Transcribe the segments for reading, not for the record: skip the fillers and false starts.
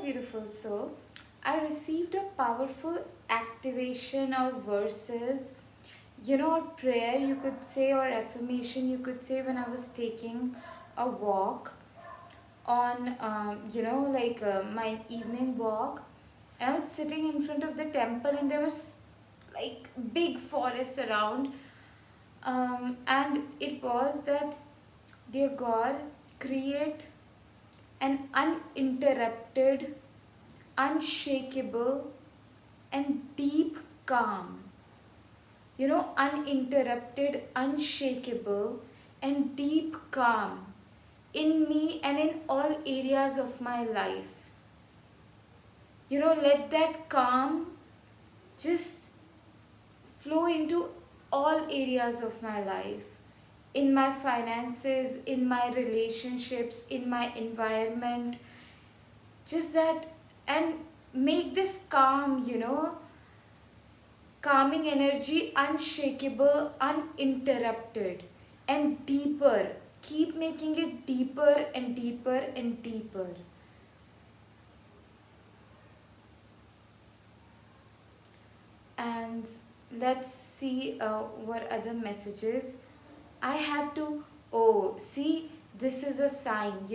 beautiful soul. I received a powerful activation or verses, or prayer you could say, or affirmation you could say, when I was taking a walk on, my evening walk. And I was sitting in front of the temple, and there was like big forest around. And it was that, dear God, create an uninterrupted, unshakable, and deep calm. Uninterrupted, unshakable, and deep calm in me and in all areas of my life. Let that calm just flow into all areas of my life, in my finances, in my relationships, in my environment. Just that, and make this calming energy unshakable, uninterrupted, and deeper. Keep making it deeper and deeper and deeper. And let's see what other messages I had to. Oh, see, this is a sign.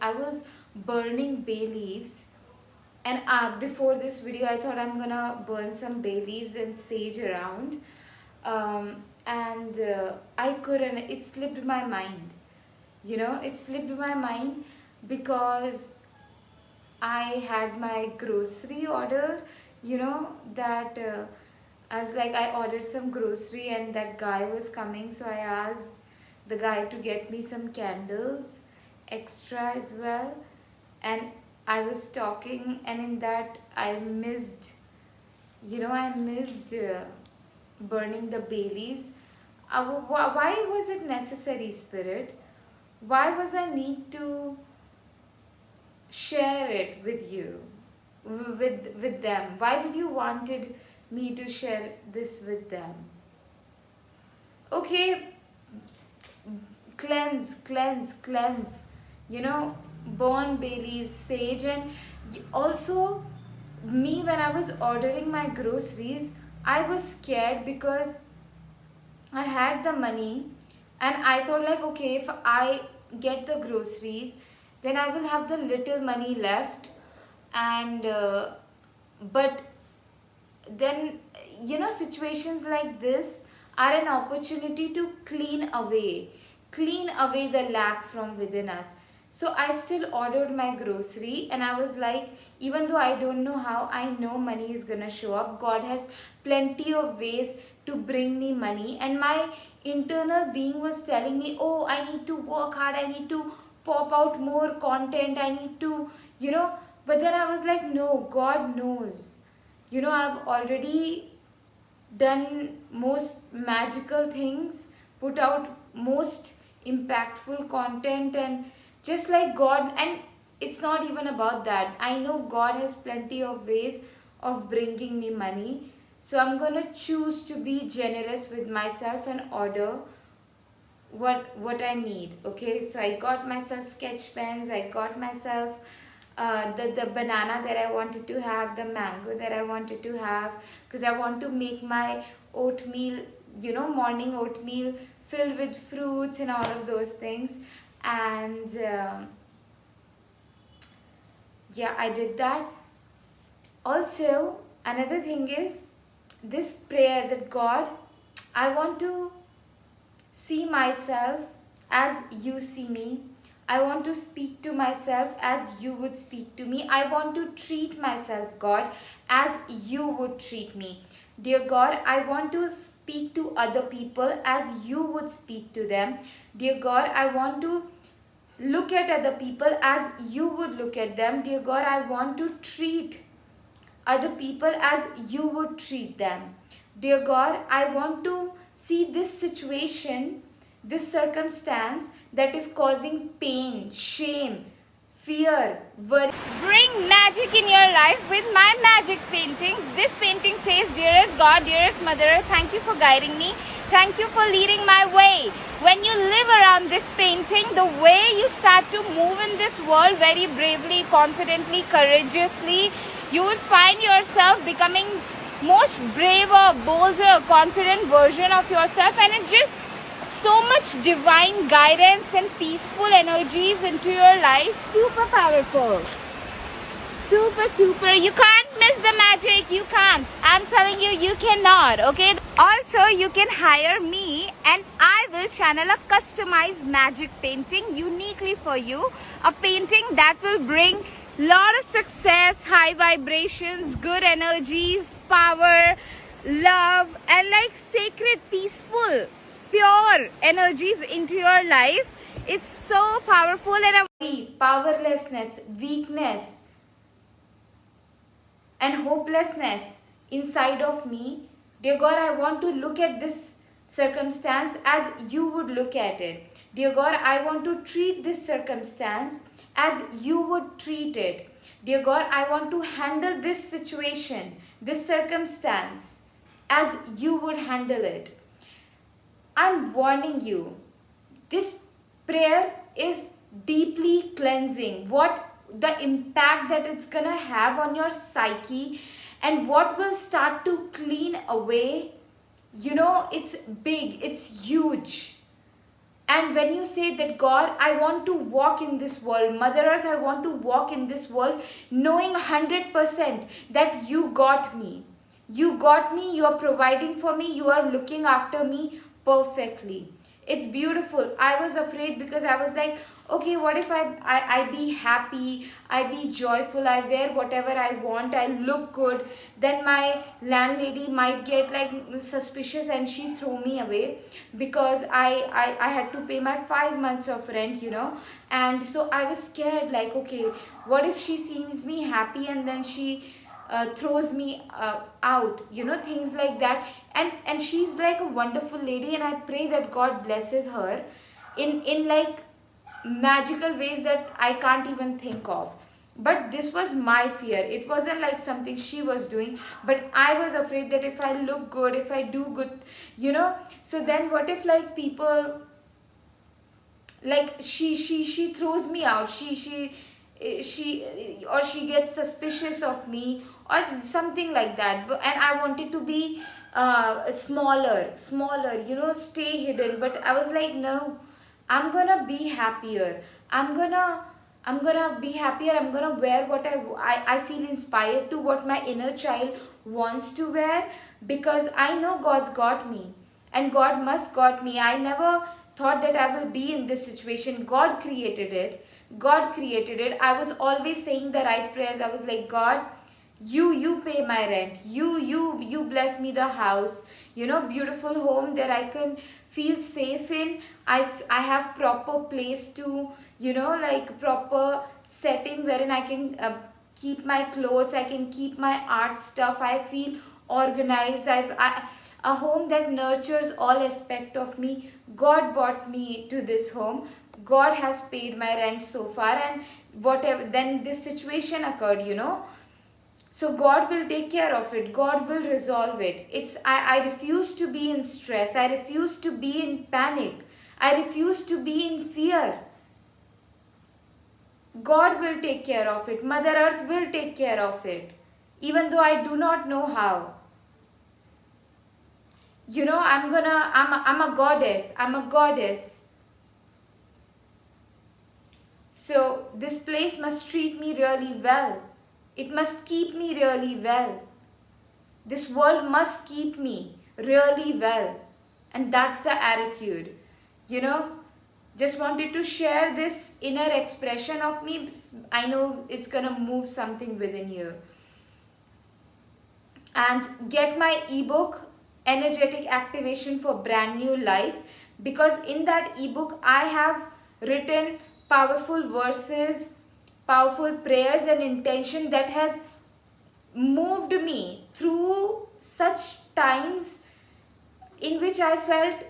I was burning bay leaves, and before this video I thought I'm gonna burn some bay leaves and sage around. And I couldn't. It slipped my mind. It slipped my mind because I had my grocery order, that as like I ordered some grocery and that guy was coming, so I asked the guy to get me some candles extra as well. And I was talking, and in that I missed, burning the bay leaves. Why was it necessary, Spirit? Why was I need to share it with you, with them? Why did you wanted me to share this with them? Okay, cleanse, burn bay leaves, sage. And also, me, when I was ordering my groceries, I was scared because I had the money, and I thought like, okay, if I get the groceries, then I will have the little money left. And but then, situations like this are an opportunity to clean away the lack from within us. So I still ordered my grocery, and I was like, even though I don't know how, I know money is gonna show up. God has plenty of ways to bring me money. And my internal being was telling me, oh, I need to work hard, I need to pop out more content, I need to, but then I was like, no, God knows. I've already done most magical things, put out most impactful content, and just like God. And it's not even about that. I know God has plenty of ways of bringing me money. So I'm gonna choose to be generous with myself and order what I need. Okay, so I got myself sketch pens, I got myself the banana that I wanted to have, the mango that I wanted to have, because I want to make my oatmeal, morning oatmeal filled with fruits and all of those things. And yeah, I did that. Also, another thing is this prayer that, God, I want to see myself as you see me. I want to speak to myself as you would speak to me. I want to treat myself, God, as you would treat me. Dear God, I want to speak to other people as you would speak to them. Dear God, I want to look at other people as you would look at them. Dear God, I want to treat other people as you would treat them. Dear God, I want to see this situation, this circumstance that is causing pain, shame, fear, worry. Bring magic in your life with my magic paintings. This painting says, dearest God, dearest Mother, thank you for guiding me. Thank you for leading my way. When you live around this painting, the way you start to move in this world very bravely, confidently, courageously, you would find yourself becoming most braver, bolder, confident version of yourself, and it's just so much divine guidance and peaceful energies into your life. Super powerful. Super, super. You can't miss the magic. You can't. I'm telling you, you cannot. Okay. Also, you can hire me and I will channel a customized magic painting uniquely for you. A painting that will bring lot of success, high vibrations, good energies, power, love, and like sacred, peaceful, pure energies into your life. It's so powerful, and powerlessness, weakness, and hopelessness inside of me. Dear God, I want to look at this circumstance as you would look at it. Dear God, I want to treat this circumstance as you would treat it. Dear God, I want to handle this situation, this circumstance as you would handle it. I'm warning you, this prayer is deeply cleansing. What the impact that it's gonna have on your psyche and what will start to clean away, you know, it's big, it's huge. And when you say that, God, I want to walk in this world, Mother Earth, I want to walk in this world knowing 100% that you got me. You got me, you are providing for me, you are looking after me perfectly. It's beautiful. I was afraid because I was like, okay, what if I be happy, I be joyful, I wear whatever I want, I look good, then my landlady might get like suspicious and she throw me away because I had to pay my 5 months of rent, you know. And so I was scared, like, okay, what if she sees me happy and then she throws me out, you know, things like that. And she's like a wonderful lady, and I pray that God blesses her in like magical ways that I can't even think of. But this was my fear. It wasn't like something she was doing, but I was afraid that if I look good, if I do good, you know, so then what if like people, like she throws me out, she or she gets suspicious of me or something like that. And I wanted to be smaller, you know, stay hidden. But I was like, no, I'm gonna be happier. I'm gonna be happier. I'm gonna wear what I feel inspired to, what my inner child wants to wear, because I know God's got me and God must got me. I never thought that I will be in this situation. God created it. God created it. I was always saying the right prayers. I was like, God, you pay my rent. You bless me the house. You know, beautiful home that I can feel safe in. I have proper place to, you know, like proper setting wherein I can keep my clothes. I can keep my art stuff. I feel organized. A home that nurtures all aspect of me. God brought me to this home. God has paid my rent so far, and whatever, then this situation occurred, you know. So God will take care of it. God will resolve it. I refuse to be in stress. I refuse to be in panic. I refuse to be in fear. God will take care of it. Mother Earth will take care of it. Even though I do not know how. You know, I'm a goddess. I'm a goddess. So this place must treat me really well. It must keep me really well. This world must keep me really well. And that's the attitude. You know, just wanted to share this inner expression of me. I know it's gonna move something within you. And get my ebook, Energetic Activation for Brand New Life, because in that ebook I have written powerful verses, powerful prayers and intention that has moved me through such times in which I felt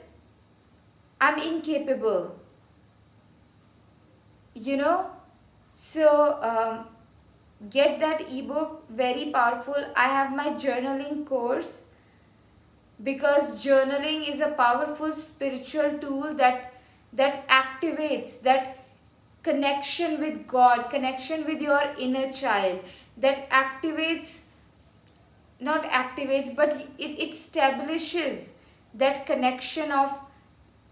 I'm incapable, you know. So get that ebook, very powerful. I have my journaling course because journaling is a powerful spiritual tool that activates that connection with God, connection with your inner child, that activates, not activates, but it establishes that connection of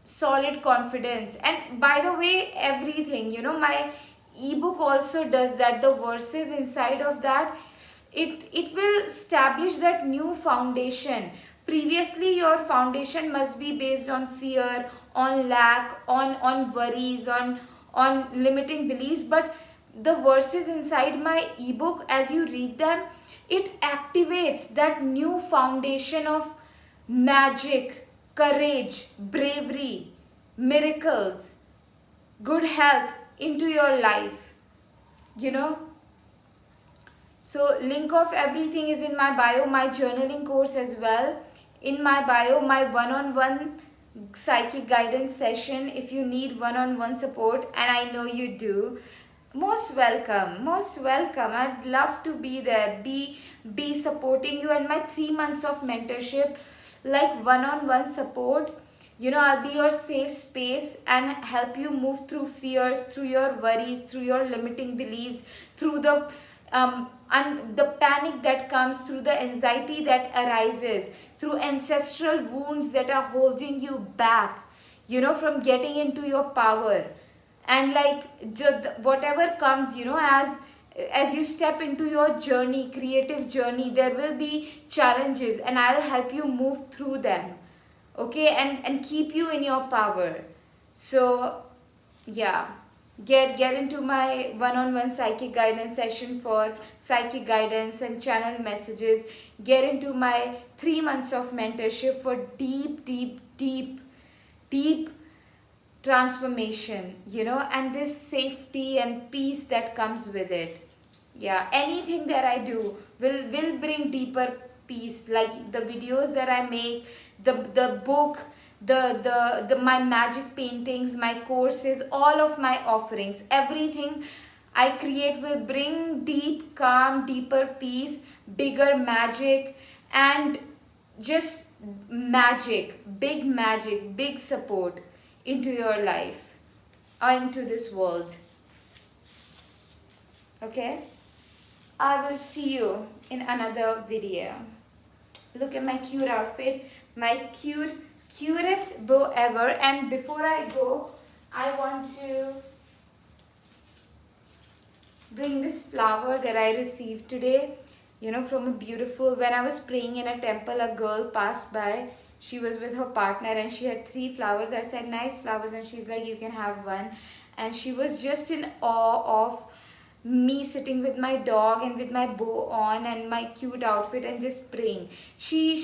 solid confidence. And by the way, everything, my ebook also does that. The verses inside of that, it will establish that new foundation. Previously your foundation must be based on fear, on lack, on worries, on limiting beliefs. But the verses inside my ebook, as you read them, it activates that new foundation of magic, courage, bravery, miracles, good health into your life. You know, so link of everything is in my bio, my journaling course as well. In my bio, my one-on-one psychic guidance session. If you need one-on-one support, and I know you do, most welcome, most welcome. I'd love to be there, be supporting you. And my 3 months of mentorship, like one-on-one support. I'll be your safe space and help you move through fears, through your worries, through your limiting beliefs, through the panic that comes, through the anxiety that arises, through ancestral wounds that are holding you back, from getting into your power. And like whatever comes, as you step into your journey, creative journey, there will be challenges, and I'll help you move through them. Okay, and keep you in your power. So yeah, get into my one-on-one psychic guidance session for psychic guidance and channel messages. Get into my 3 months of mentorship for deep transformation, and this safety and peace that comes with it. Yeah, anything that I do will bring deeper peace, like the videos that I make, the book, the my magic paintings, my courses, all of my offerings, everything I create will bring deep calm, deeper peace, bigger magic, and just magic, big support into your life or into this world. Okay, I will see you in another video. Look at my cute outfit, my cutest bow ever. And before I go, I want to bring this flower that I received today, from a beautiful, when I was praying in a temple, a girl passed by. She was with her partner and she had 3 flowers. I said, nice flowers, and she's like, you can have one. And she was just in awe of me sitting with my dog and with my bow on and my cute outfit and just praying. She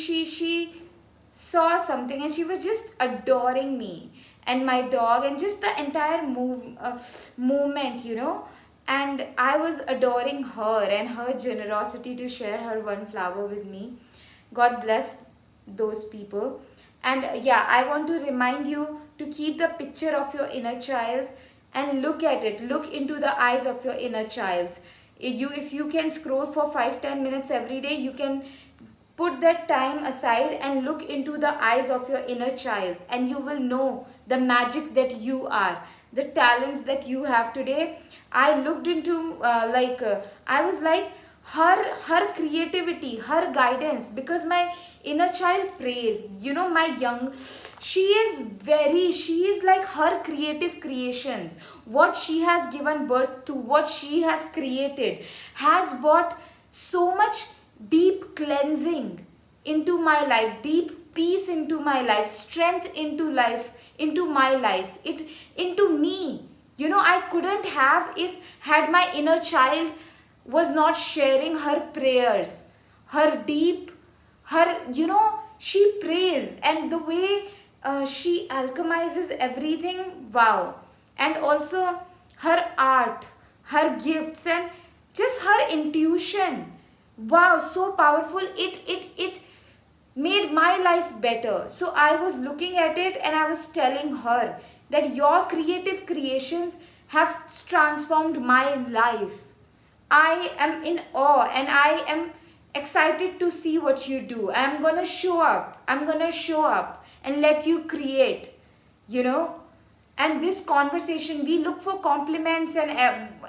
saw something and she was just adoring me and my dog and just the entire movement, and I was adoring her and her generosity to share her one flower with me. God bless those people. And yeah, I want to remind you to keep the picture of your inner child and look at it. Look into the eyes of your inner child. If you can scroll for 5-10 minutes every day, you can put that time aside and look into the eyes of your inner child, and you will know the magic that you are, the talents that you have today. I looked into I was like, her creativity, her guidance, because my inner child prays, my young, she is like her creative creations, what she has given birth to, what she has created, has brought so much deep cleansing into my life, deep peace into my life, strength into my life, it into me. I couldn't have if had my inner child was not sharing her prayers, her deep, she prays, and the way she alchemizes everything, wow. And also her art, her gifts, and just her intuition, wow, so powerful. It made my life better. So I was looking at it and I was telling her that your creative creations have transformed my life. I am in awe and I am excited to see what you do. I'm gonna show up. I'm gonna show up and let you create, you know. And this conversation, we look for compliments and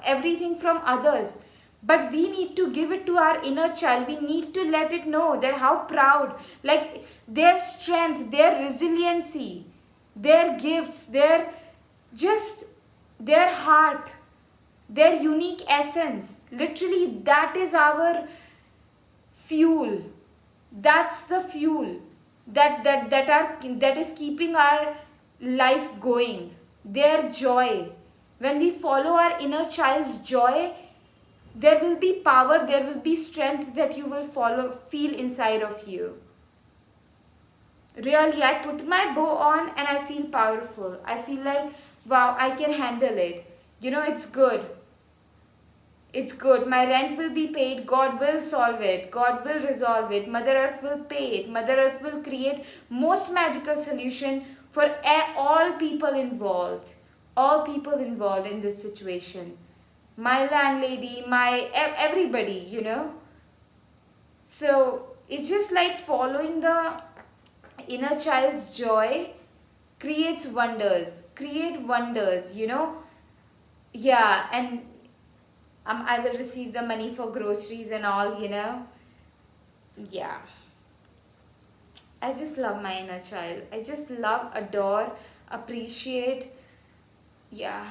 everything from others, but we need to give it to our inner child. We need to let it know that how proud, like their strength, their resiliency, their gifts, their just their heart, their unique essence, literally that is our fuel. That's the fuel that is keeping our life going. Their joy. When we follow our inner child's joy, there will be power, there will be strength that you will feel inside of you. Really, I put my bow on and I feel powerful. I feel like, wow, I can handle it. It's good. It's good. My rent will be paid. God will solve it. God will resolve it. Mother Earth will pay it. Mother Earth will create most magical solution for all people involved. All people involved in this situation. My landlady, everybody. So it's just like following the inner child's joy creates wonders. Create wonders. Yeah, and I will receive the money for groceries and all. Yeah. I just love my inner child. I just love, adore, appreciate. Yeah.